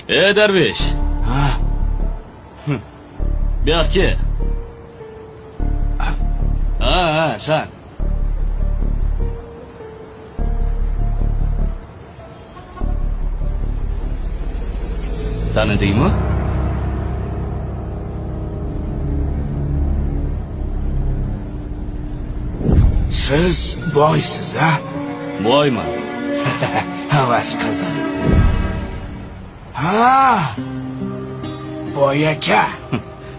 Darvesh. Ha? Bu yoqqa. Ha, sen. Tanidingmi? Siz boysiz, ha? Boyman. Havas qildim. Ha! Boy aka.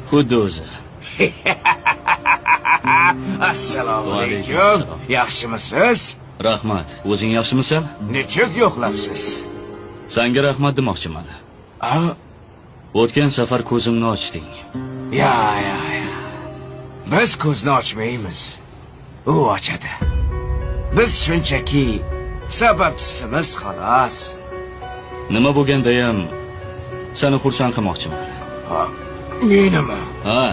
Xuddi o'zi. Assalomu Alaykum alaykum. assalom. Yaxshimisiz? Rahmat. O'zing yaxshimisan? Nechuk yo'qlabsiz? Senga rahmat demoqchiman. Ha? O'tgan safar ko'zimni ochding. Ya. Biz ko'zni ochmaymiz. U ochadi. Biz shunchaki sababchisimiz xolos. Nima bo'lganda ham seni xursand qilmoqchiman. Ha, menimi? Ha,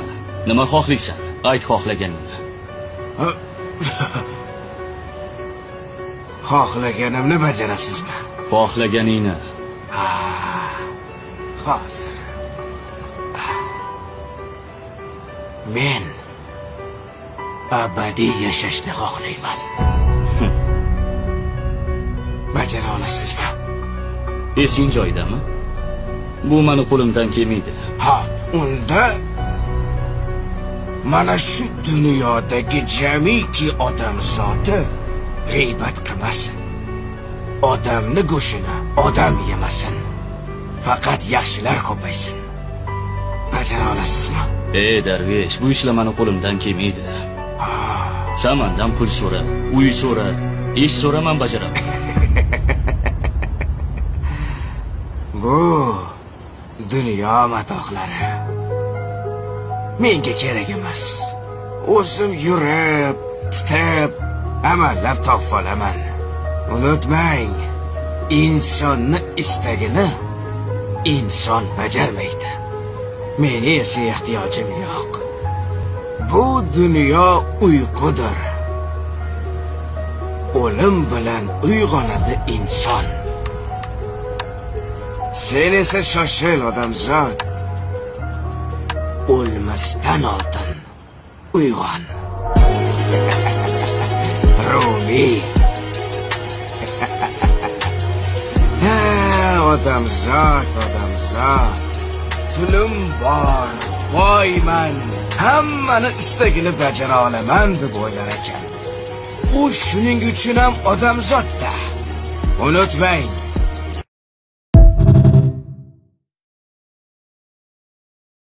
nima xohlaysan? Ayt xohlaganingni. Xohlaganimni bajarasizmi? Xohlaganingni. Hozir. Men abadiy yashashni xohlayman. Bajara olasizmi? Esing joyidami? Bu meni qo'limdan kelmaydi. Ha, unda mana shu dunyodagi jamiki odam zoti g'iybat qilmasin. Odamni go'shini odam yemasin. Faqat yaxshilar ko'paysin. Bajara olasizmi? Darvesh, bu ishlar meni qo'limdan kelmaydi. Sen mendan pul so'ra, uy so'ra, ish so'ra, men bajaraman. Bu dunyo matohlari menga kerak emas. O'zim yurib, tutib, amallab topib olaman. Unutmang, insonni istagini inson bajarmaydi. Meni esa ehtiyojim yo'q. Bu dunyo uyqudir. O'lim bilan uyg'onadi inson. Sen esa shoshil odamzod. O'lmasdan oldin uyg'on. Rumi. Odamzod. Pulim bor, boyman, hammani istagini bajara olaman deb o'ylar ekan. U shuning uchun ham odamzodda. Unutmang,